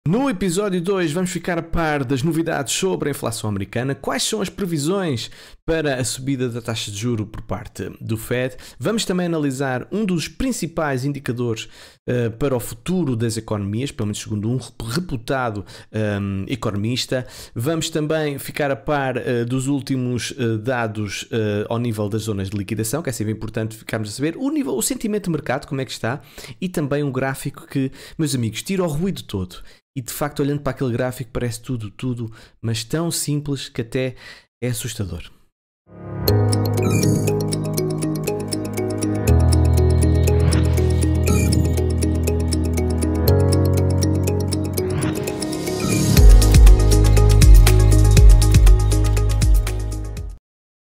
No episódio 2 vamos ficar a par das novidades sobre a inflação americana, quais são as previsões para a subida da taxa de juro por parte do Fed. Vamos também analisar um dos principais indicadores para o futuro das economias, pelo menos segundo um reputado economista. Vamos também ficar a par dos últimos dados ao nível das zonas de liquidação, que é sempre importante ficarmos a saber o sentimento de mercado, como é que está, e também um gráfico que, meus amigos, tira o ruído todo. E de facto, olhando para aquele gráfico, parece tudo, mas tão simples que até é assustador.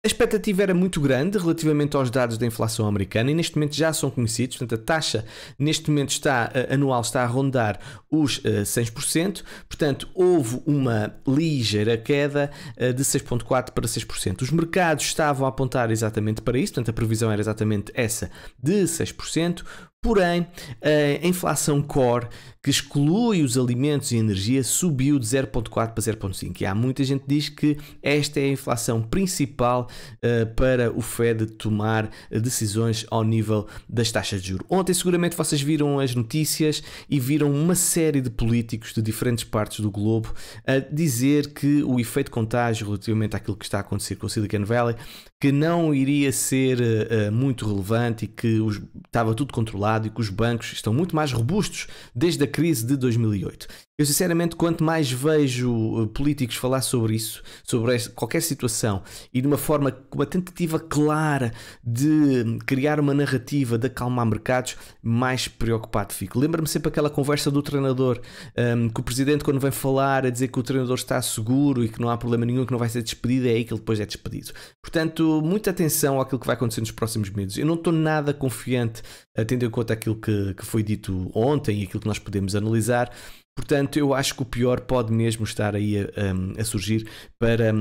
A expectativa era muito grande relativamente aos dados da inflação americana e neste momento já são conhecidos, portanto a taxa neste momento anual está a rondar os 6%, portanto houve uma ligeira queda de 6,4% para 6%. Os mercados estavam a apontar exatamente para isso, portanto a previsão era exatamente essa de 6%. Porém, a inflação core, que exclui os alimentos e energia, subiu de 0,4 para 0,5. E há muita gente que diz que esta é a inflação principal para o Fed tomar decisões ao nível das taxas de juros. Ontem seguramente vocês viram as notícias e viram uma série de políticos de diferentes partes do globo a dizer que o efeito contágio relativamente àquilo que está a acontecer com o Silicon Valley, que não iria ser muito relevante e que estava tudo controlado e que os bancos estão muito mais robustos desde a crise de 2008. Eu sinceramente, quanto mais vejo políticos falar sobre isso, sobre qualquer situação e de uma forma, com uma tentativa clara de criar uma narrativa de acalmar mercados, mais preocupado fico. Lembra-me sempre aquela conversa do treinador, que o presidente quando vem falar a dizer que o treinador está seguro e que não há problema nenhum, que não vai ser despedido, é aí que ele depois é despedido. Portanto, muita atenção àquilo que vai acontecer nos próximos meses. Eu não estou nada confiante, tendo em conta aquilo que foi dito ontem e aquilo que nós podemos analisar. Portanto, eu acho que o pior pode mesmo estar aí a surgir para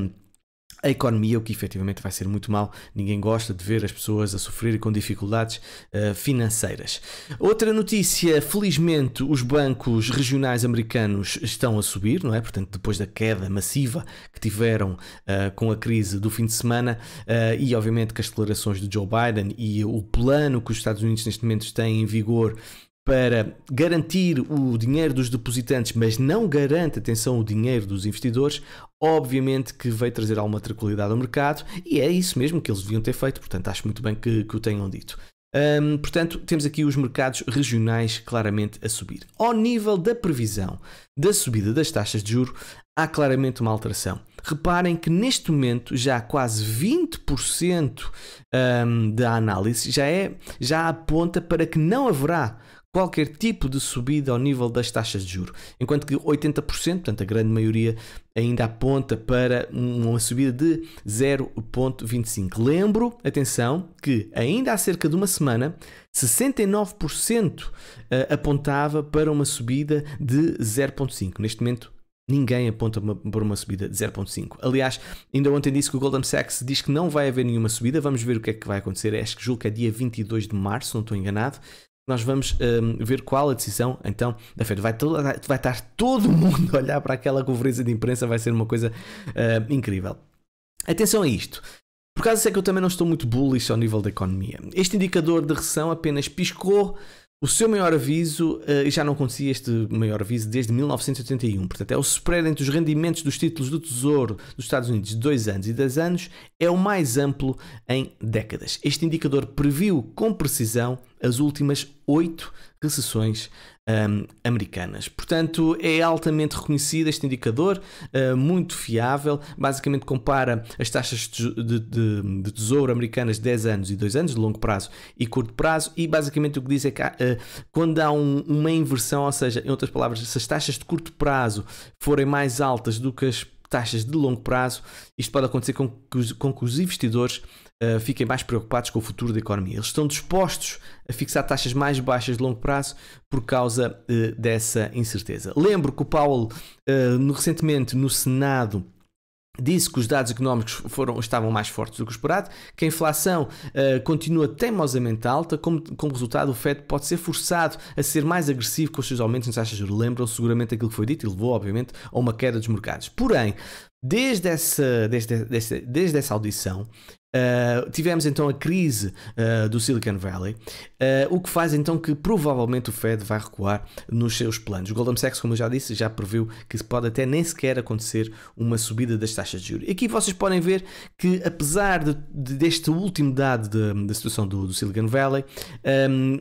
a economia, o que efetivamente vai ser muito mal. Ninguém gosta de ver as pessoas a sofrerem com dificuldades financeiras. Outra notícia, felizmente os bancos regionais americanos estão a subir, não é? Portanto, depois da queda massiva que tiveram com a crise do fim de semana e obviamente que as declarações de Joe Biden e o plano que os Estados Unidos neste momento têm em vigor para garantir o dinheiro dos depositantes, mas não garante, atenção, o dinheiro dos investidores, obviamente que veio trazer alguma tranquilidade ao mercado e é isso mesmo que eles deviam ter feito, portanto acho muito bem que o tenham dito. Portanto, temos aqui os mercados regionais claramente a subir. Ao nível da previsão da subida das taxas de juros, há claramente uma alteração. Reparem que neste momento já quase 20% da análise já aponta para que não haverá qualquer tipo de subida ao nível das taxas de juros, enquanto que 80%, portanto a grande maioria, ainda aponta para uma subida de 0,25. Lembro, atenção, que ainda há cerca de uma semana, 69% apontava para uma subida de 0,5. Neste momento, ninguém aponta para uma subida de 0,5. Aliás, ainda ontem disse que o Goldman Sachs diz que não vai haver nenhuma subida. Vamos ver o que é que vai acontecer. Acho que julgo que é dia 22 de março, não estou enganado. Nós vamos ver qual a decisão então da Fed. Vai estar todo mundo a olhar para aquela conferência de imprensa, vai ser uma coisa incrível. Atenção a isto. Por causa disso é que eu também não estou muito bullish ao nível da economia. Este indicador de recessão apenas piscou o seu maior aviso e já não acontecia este maior aviso desde 1981. Portanto, é o spread entre os rendimentos dos títulos do Tesouro dos Estados Unidos de 2 anos e 10 anos é o mais amplo em décadas. Este indicador previu com precisão as últimas 8 recessões americanas. Portanto, é altamente reconhecido este indicador, muito fiável. Basicamente compara as taxas de tesouro americanas de 10 anos e 2 anos, de longo prazo e curto prazo, e basicamente o que diz é que quando há uma inversão, ou seja, em outras palavras, se as taxas de curto prazo forem mais altas do que as taxas de longo prazo, isto pode acontecer com que os investidores fiquem mais preocupados com o futuro da economia. Eles estão dispostos a fixar taxas mais baixas de longo prazo por causa dessa incerteza. Lembro que o Powell, recentemente no Senado, disse que os dados económicos estavam mais fortes do que o esperado, que a inflação continua teimosamente alta, como resultado o Fed pode ser forçado a ser mais agressivo com os seus aumentos nas taxas de juros. Lembram seguramente aquilo que foi dito e levou, obviamente, a uma queda dos mercados. Porém, desde essa audição, tivemos então a crise do Silicon Valley, o que faz então que provavelmente o Fed vai recuar nos seus planos. O Goldman Sachs, como eu já disse, já previu que pode até nem sequer acontecer uma subida das taxas de juros. Aqui vocês podem ver que, apesar deste último dado da situação do Silicon Valley,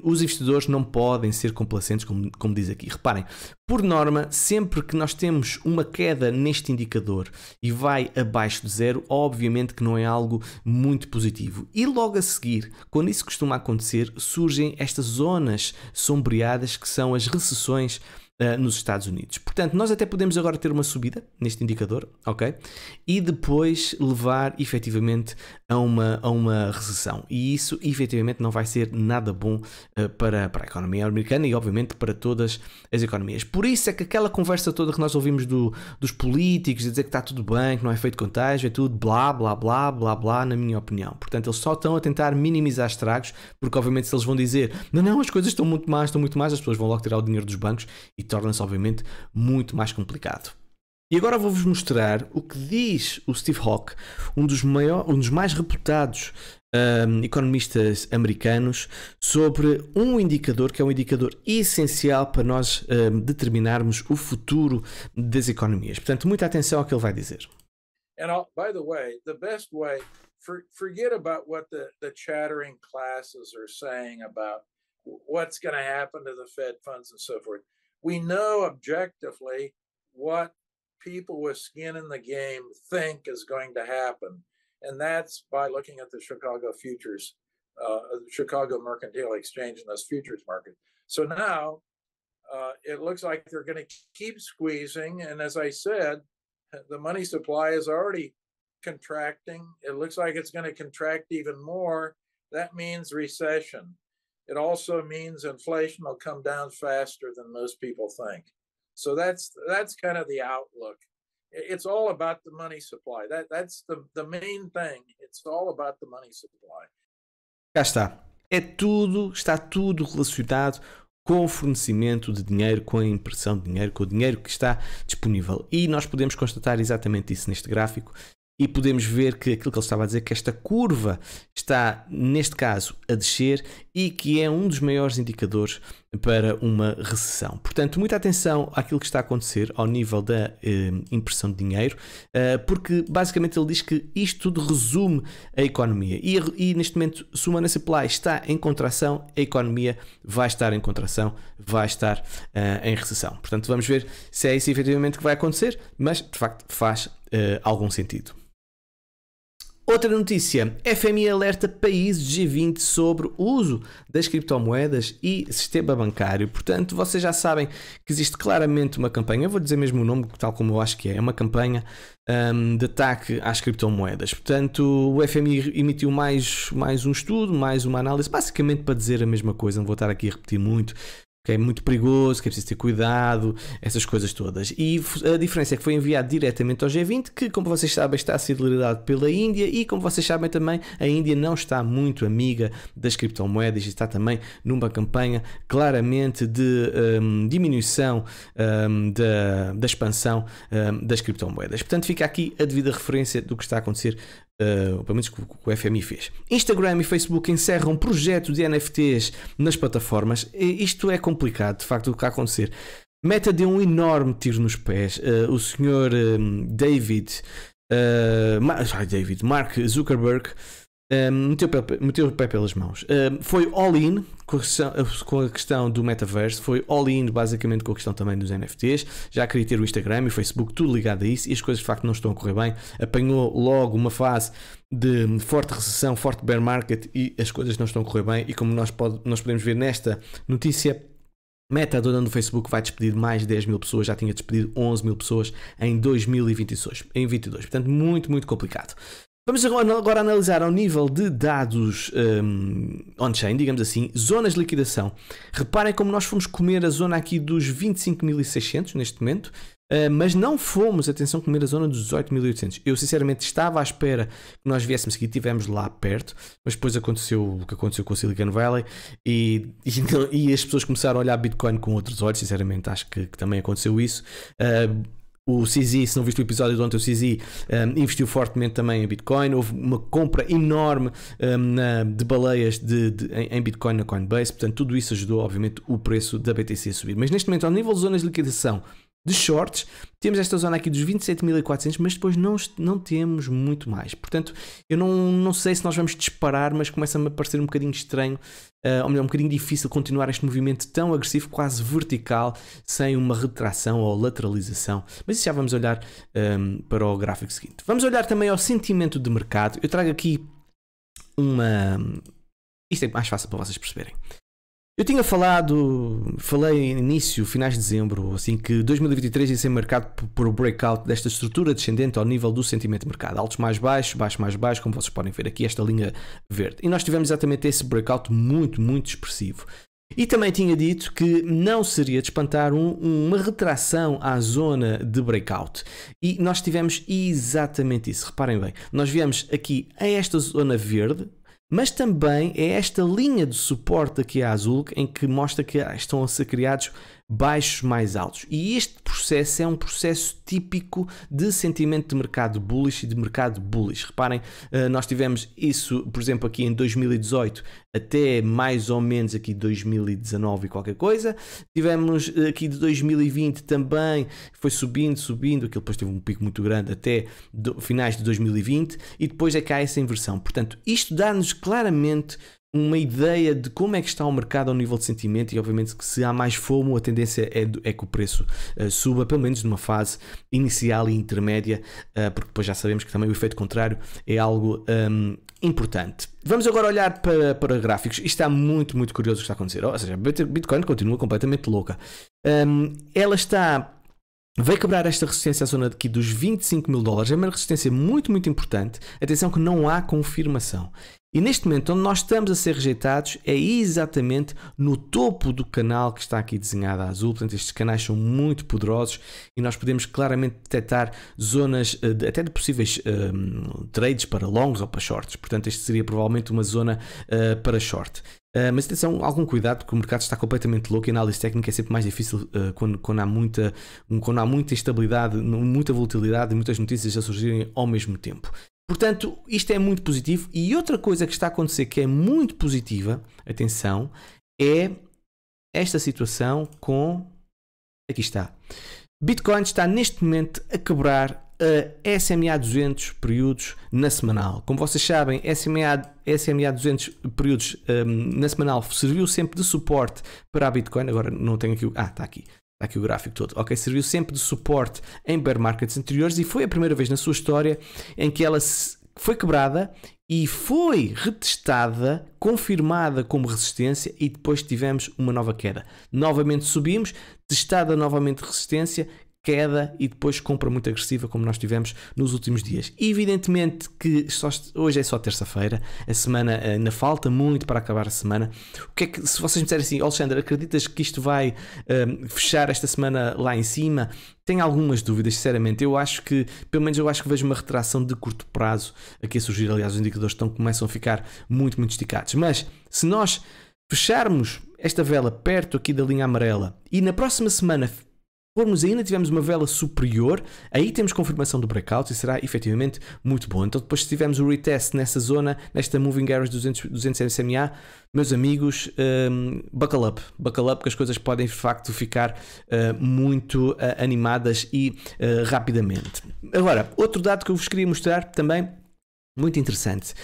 os investidores não podem ser complacentes, como diz aqui. Reparem, por norma, sempre que nós temos uma queda neste indicador e vai abaixo de zero, obviamente que não é algo muito positivo. E logo a seguir, quando isso costuma acontecer, surgem estas zonas sombreadas que são as recessões nos Estados Unidos. Portanto, nós até podemos agora ter uma subida neste indicador, ok? E depois levar efetivamente a uma recessão. E isso efetivamente não vai ser nada bom para a economia americana e obviamente para todas as economias. Por isso é que aquela conversa toda que nós ouvimos dos políticos, de dizer que está tudo bem, que não é efeito contágio, é tudo blá, blá, blá, blá, blá, na minha opinião. Portanto, eles só estão a tentar minimizar estragos, porque obviamente se eles vão dizer não, as coisas estão muito mais, as pessoas vão logo tirar o dinheiro dos bancos e torna-se obviamente muito mais complicado. E agora vou-vos mostrar o que diz o Steve Hawke, um dos mais reputados economistas americanos, sobre um indicador que é um indicador essencial para nós determinarmos o futuro das economias. Portanto, muita atenção ao que ele vai dizer. And by the way, the best way, forget about what the chattering classes are saying about what's going to happen to the Fed funds and so forth. We know objectively what people with skin in the game think is going to happen. And that's by looking at the Chicago futures, Chicago Mercantile Exchange and those futures market. So now it looks like they're going to keep squeezing. And as I said, the money supply is already contracting. It looks like it's going to contract even more. That means recession. It also means inflation will come down faster than most people think. So that's kind of the outlook. It's all about the money supply. That's the main thing. It's all about the money supply. Cá está. Está tudo relacionado com o fornecimento de dinheiro, com a impressão de dinheiro, com o dinheiro que está disponível. E nós podemos constatar exatamente isso neste gráfico. E podemos ver que aquilo que ele estava a dizer, que esta curva está, neste caso, a descer e que é um dos maiores indicadores para uma recessão. Portanto, muita atenção àquilo que está a acontecer ao nível da impressão de dinheiro, porque basicamente ele diz que isto tudo resume a economia. E neste momento, se o money supply está em contração, a economia vai estar em contração, vai estar em recessão. Portanto, vamos ver se é isso efetivamente que vai acontecer, mas de facto faz algum sentido. Outra notícia, FMI alerta países G20 sobre o uso das criptomoedas e sistema bancário. Portanto, vocês já sabem que existe claramente uma campanha, eu vou dizer mesmo o nome, tal como eu acho que é uma campanha de ataque às criptomoedas. Portanto, o FMI emitiu mais um estudo, mais uma análise, basicamente para dizer a mesma coisa, não vou estar aqui a repetir muito, que é muito perigoso, que é preciso ter cuidado, essas coisas todas. E a diferença é que foi enviado diretamente ao G20, que, como vocês sabem, está a ser liderado pela Índia e, como vocês sabem também, a Índia não está muito amiga das criptomoedas e está também numa campanha claramente de diminuição da expansão das criptomoedas. Portanto, fica aqui a devida referência do que está a acontecer, pelo menos que o FMI fez. Instagram e Facebook encerram um projeto de NFTs nas plataformas. Isto é complicado, de facto, o que está a acontecer. Meta deu um enorme tiro nos pés. O senhor Mark Zuckerberg meteu o pé pelas mãos. Foi all-in com a questão do metaverso, foi all-in basicamente com a questão também dos NFTs. Já queria ter o Instagram e o Facebook tudo ligado a isso e as coisas de facto não estão a correr bem. Apanhou logo uma fase de forte recessão, forte bear market e as coisas não estão a correr bem. E como nós podemos ver nesta notícia, Meta, a dona do Facebook, vai despedir mais de 10 mil pessoas, já tinha despedido 11 mil pessoas em 2022. Portanto, muito, muito complicado. Vamos agora analisar ao nível de dados on-chain, digamos assim, zonas de liquidação. Reparem como nós fomos comer a zona aqui dos 25.600 neste momento. mas não fomos, atenção, comer a zona dos 18.800. Eu sinceramente estava à espera que nós viéssemos aqui, estivemos lá perto, mas depois aconteceu o que aconteceu com o Silicon Valley e as pessoas começaram a olhar Bitcoin com outros olhos. Sinceramente acho que também aconteceu isso. O CZ, se não viste o episódio de ontem, o CZ investiu fortemente também em Bitcoin. Houve uma compra enorme de baleias em Bitcoin na Coinbase. Portanto, tudo isso ajudou, obviamente, o preço da BTC a subir. Mas neste momento, ao nível de zonas de liquidação de shorts, temos esta zona aqui dos 27.400, mas depois não temos muito mais. Portanto, eu não sei se nós vamos disparar, mas começa-me a parecer um bocadinho estranho, ou melhor, um bocadinho difícil continuar este movimento tão agressivo, quase vertical, sem uma retração ou lateralização. Mas isso já vamos olhar para o gráfico seguinte. Vamos olhar também ao sentimento de mercado. Eu trago aqui isto é mais fácil para vocês perceberem. Eu tinha falei no início, finais de dezembro, assim, que 2023 ia ser marcado por o breakout desta estrutura descendente ao nível do sentimento de mercado. Altos mais baixos, baixos mais baixos, como vocês podem ver aqui, esta linha verde. E nós tivemos exatamente esse breakout muito, muito expressivo. E também tinha dito que não seria de espantar uma retração à zona de breakout. E nós tivemos exatamente isso. Reparem bem, nós viemos aqui a esta zona verde, mas também é esta linha de suporte aqui a azul em que mostra que estão a ser criados baixos mais altos. E este processo é um processo típico de sentimento de mercado bullish e de mercado bullish. Reparem, nós tivemos isso, por exemplo, aqui em 2018 até mais ou menos aqui 2019 e qualquer coisa. Tivemos aqui de 2020 também, foi subindo, aquilo depois teve um pico muito grande até finais de 2020 e depois é que há essa inversão. Portanto, isto dá-nos claramente uma ideia de como é que está o mercado ao nível de sentimento e obviamente que se há mais FOMO a tendência é que o preço suba, pelo menos numa fase inicial e intermédia, porque depois já sabemos que também o efeito contrário é algo importante. Vamos agora olhar para gráficos. Isto está muito, muito curioso o que está a acontecer. Ou seja, Bitcoin continua completamente louca. Ela veio quebrar esta resistência à zona aqui dos $25.000. É uma resistência muito, muito importante. Atenção que não há confirmação. E neste momento, onde nós estamos a ser rejeitados é exatamente no topo do canal que está aqui desenhado a azul. Portanto, estes canais são muito poderosos e nós podemos claramente detectar zonas até de possíveis trades para longs ou para shorts. Portanto, este seria provavelmente uma zona para short. Mas atenção, algum cuidado, porque o mercado está completamente louco e a análise técnica é sempre mais difícil quando há muita instabilidade, muita volatilidade e muitas notícias a surgirem ao mesmo tempo. Portanto, isto é muito positivo. E outra coisa que está a acontecer que é muito positiva, atenção, é esta situação com... Aqui está. Bitcoin está neste momento a quebrar a SMA 200 períodos na semanal. Como vocês sabem, SMA 200 períodos na semanal serviu sempre de suporte para a Bitcoin. Agora não tenho aqui... está aqui. Está aqui o gráfico todo. Ok, serviu sempre de suporte em bear markets anteriores e foi a primeira vez na sua história em que ela foi quebrada e foi retestada, confirmada como resistência e depois tivemos uma nova queda. Novamente subimos, testada novamente resistência, queda e depois compra muito agressiva como nós tivemos nos últimos dias. Evidentemente que hoje é só terça-feira, a semana ainda falta muito para acabar a semana. O que é que, se vocês me disserem assim, Alexandre, acreditas que isto vai fechar esta semana lá em cima? Tenho algumas dúvidas, sinceramente. Eu acho que vejo uma retração de curto prazo aqui a surgir. Aliás, os indicadores começam a ficar muito, muito esticados. Mas se nós fecharmos esta vela perto aqui da linha amarela e na próxima semana ainda tivermos uma vela superior, aí temos confirmação do breakout e será efetivamente muito bom. Então depois se tivermos o retest nessa zona, nesta Moving Average 200 SMA, meus amigos, buckle up, que as coisas podem de facto ficar muito animadas e rapidamente. Agora, outro dado que eu vos queria mostrar também, muito interessante.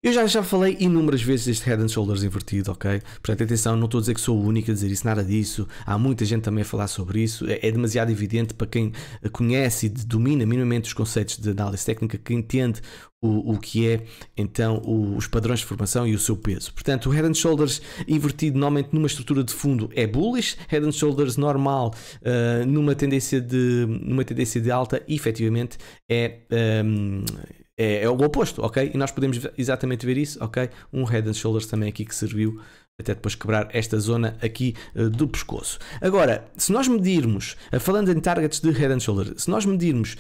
Eu já falei inúmeras vezes deste Head and Shoulders invertido, ok? Portanto, atenção, não estou a dizer que sou o único a dizer isso, nada disso. Há muita gente também a falar sobre isso. É demasiado evidente para quem conhece e domina minimamente os conceitos de análise técnica, que entende o que é, então, os padrões de formação e o seu peso. Portanto, o Head and Shoulders invertido, normalmente numa estrutura de fundo, é bullish. Head and Shoulders normal, numa tendência de alta, efetivamente, é o oposto, ok? E nós podemos exatamente ver isso, ok? Um Head and Shoulders também aqui que serviu até depois quebrar esta zona aqui do pescoço. Agora, se nós medirmos, falando em targets de Head and Shoulder, se nós medirmos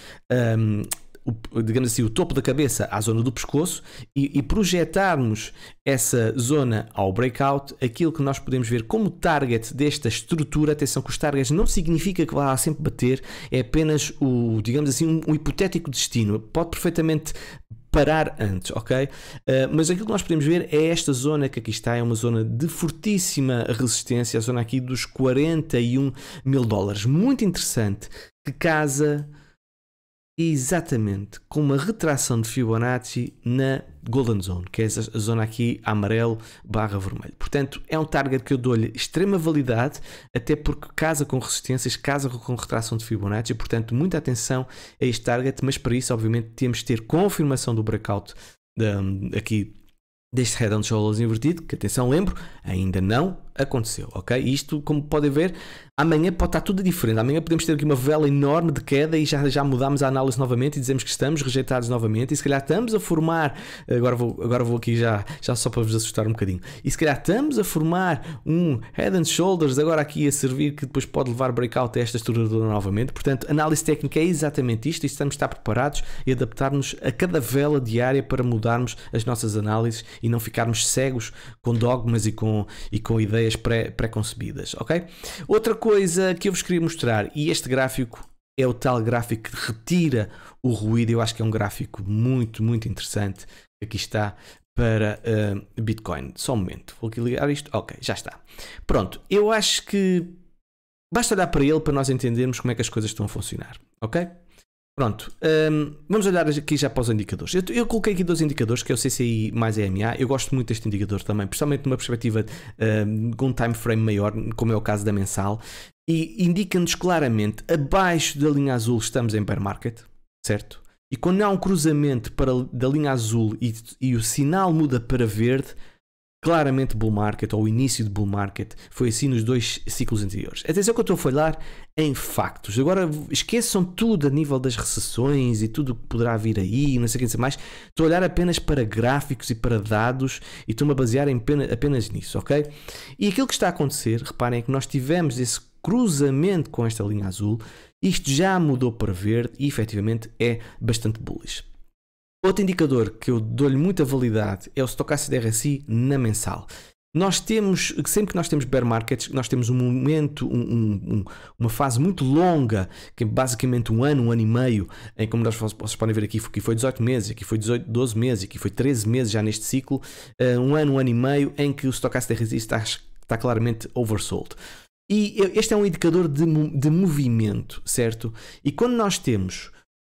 digamos assim, o topo da cabeça à zona do pescoço e projetarmos essa zona ao breakout, aquilo que nós podemos ver como target desta estrutura, atenção que os targets não significa que vá sempre bater, é apenas digamos assim, um hipotético destino, pode perfeitamente parar antes, ok? Mas aquilo que nós podemos ver é esta zona que aqui está, é uma zona de fortíssima resistência, a zona aqui dos 41 mil dólares, muito interessante, que casa exatamente com uma retração de Fibonacci na Golden Zone, que é a zona aqui amarelo/vermelho. Portanto, é um target que eu dou-lhe extrema validade, até porque casa com resistências, casa com retração de Fibonacci, portanto, muita atenção a este target, mas para isso, obviamente, temos de ter confirmação do breakout aqui deste Head and Shoulders invertido, que atenção, lembro, ainda não aconteceu, ok? Isto, como podem ver, amanhã pode estar tudo diferente. Amanhã podemos ter aqui uma vela enorme de queda e já mudamos a análise novamente e dizemos que estamos rejeitados novamente e se calhar estamos a formar, agora vou aqui já só para vos assustar um bocadinho, e se calhar estamos a formar um Head and Shoulders agora aqui a servir que depois pode levar breakout a esta estrutura novamente. Portanto, análise técnica é exatamente isto e estamos a estar preparados e adaptar-nos a cada vela diária para mudarmos as nossas análises e não ficarmos cegos com dogmas e com ideias pré-concebidas, ok? Outra coisa que eu vos queria mostrar, e este gráfico é o tal gráfico que retira o ruído, eu acho que é um gráfico muito, muito interessante, aqui está para Bitcoin. Só um momento, vou aqui ligar isto, ok, já está. Pronto, eu acho que basta olhar para ele para nós entendermos como é que as coisas estão a funcionar, ok? Pronto, vamos olhar aqui já para os indicadores. Eu coloquei aqui 2 indicadores, que é o CCI mais EMA. Eu gosto muito deste indicador também, principalmente numa perspectiva com um time frame maior, como é o caso da mensal, e indica-nos claramente, abaixo da linha azul estamos em bear market, certo? E quando há um cruzamento da linha azul e o sinal muda para verde, claramente bull market, ou o início de bull market, foi assim nos 2 ciclos anteriores. Atenção que eu estou a falar em factos. Agora esqueçam tudo a nível das recessões e tudo o que poderá vir aí, não sei o que dizer mais. Estou a olhar apenas para gráficos e para dados e estou-me a basear apenas nisso, ok? E aquilo que está a acontecer, reparem, é que nós tivemos esse cruzamento com esta linha azul, isto já mudou para verde e efetivamente é bastante bullish. Outro indicador que eu dou-lhe muita validade é o Stochastic RSI na mensal. Nós temos, sempre que nós temos bear markets, nós temos um momento, uma fase muito longa, que é basicamente um ano e meio, em como vocês podem ver aqui foi 18 meses, aqui foi 12 meses, aqui foi 13 meses já neste ciclo, um ano e meio em que o Stochastic RSI está claramente oversold. E este é um indicador de movimento, certo? E quando nós temos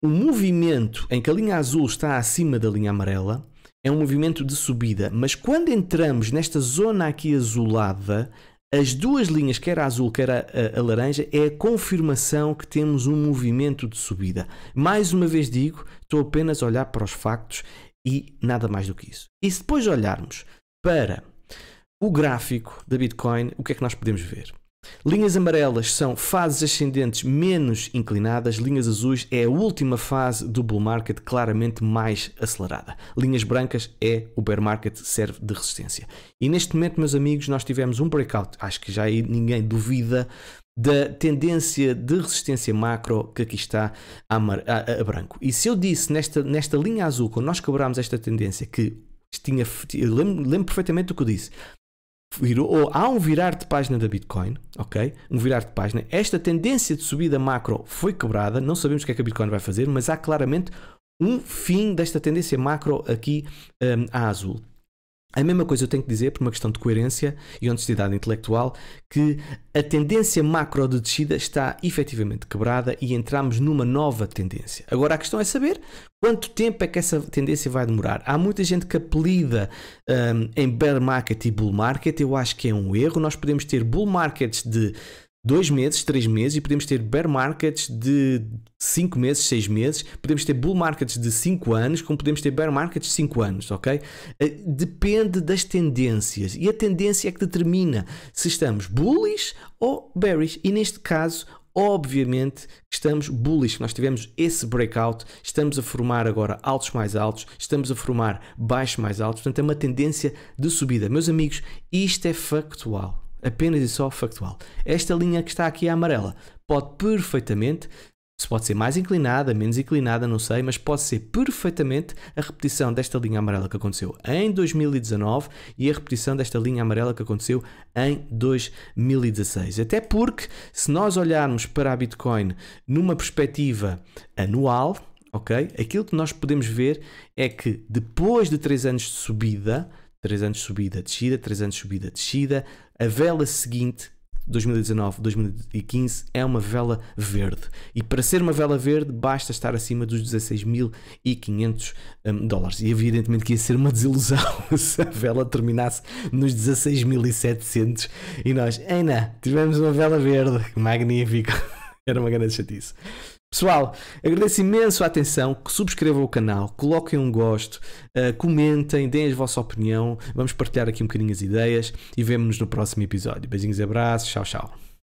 um movimento em que a linha azul está acima da linha amarela, é um movimento de subida, mas quando entramos nesta zona aqui azulada, as 2 linhas, quer a azul, quer a laranja, é a confirmação que temos um movimento de subida. Mais uma vez digo, estou apenas a olhar para os factos e nada mais do que isso. E se depois olharmos para o gráfico da Bitcoin, o que é que nós podemos ver? Linhas amarelas são fases ascendentes menos inclinadas, linhas azuis é a última fase do bull market claramente mais acelerada. Linhas brancas é o bear market, serve de resistência. E neste momento, meus amigos, nós tivemos um breakout, acho que já aí ninguém duvida da tendência de resistência macro que aqui está a branco. E se eu disse nesta linha azul, quando nós quebramos esta tendência, que eu lembro perfeitamente do que eu disse, há um virar de página da Bitcoin, ok? Um virar de página. Esta tendência de subida macro foi quebrada, não sabemos o que é que a Bitcoin vai fazer, mas há claramente um fim desta tendência macro aqui a azul. A mesma coisa eu tenho que dizer, por uma questão de coerência e honestidade intelectual, que a tendência macro de descida está efetivamente quebrada e entramos numa nova tendência. Agora a questão é saber quanto tempo é que essa tendência vai demorar. Há muita gente que apelida em bear market e bull market, eu acho que é um erro. Nós podemos ter bull markets de 2 meses, 3 meses e podemos ter bear markets de 5 meses, 6 meses, podemos ter bull markets de 5 anos, como podemos ter bear markets de 5 anos, ok? Depende das tendências e a tendência é que determina se estamos bullish ou bearish e neste caso obviamente estamos bullish, nós tivemos esse breakout, estamos a formar agora altos mais altos, estamos a formar baixos mais altos, portanto é uma tendência de subida. Meus amigos, isto é factual, apenas e só factual. Esta linha que está aqui amarela pode perfeitamente, se pode ser mais inclinada, menos inclinada, não sei, mas pode ser perfeitamente a repetição desta linha amarela que aconteceu em 2019 e a repetição desta linha amarela que aconteceu em 2016. Até porque, se nós olharmos para a Bitcoin numa perspectiva anual, ok, aquilo que nós podemos ver é que depois de 3 anos de subida, 3 anos de subida, descida, 3 anos de subida, descida, a vela seguinte, 2019, 2015, é uma vela verde. E para ser uma vela verde, basta estar acima dos 16.500 dólares. E evidentemente que ia ser uma desilusão se a vela terminasse nos 16.700 e nós, ainda, tivemos uma vela verde. Magnífico. Era uma grande chatice. Pessoal, agradeço imenso a atenção, subscrevam o canal, coloquem um gosto, comentem, deem a vossa opinião, vamos partilhar aqui um bocadinho as ideias e vemo-nos no próximo episódio. Beijinhos e abraços, tchau, tchau.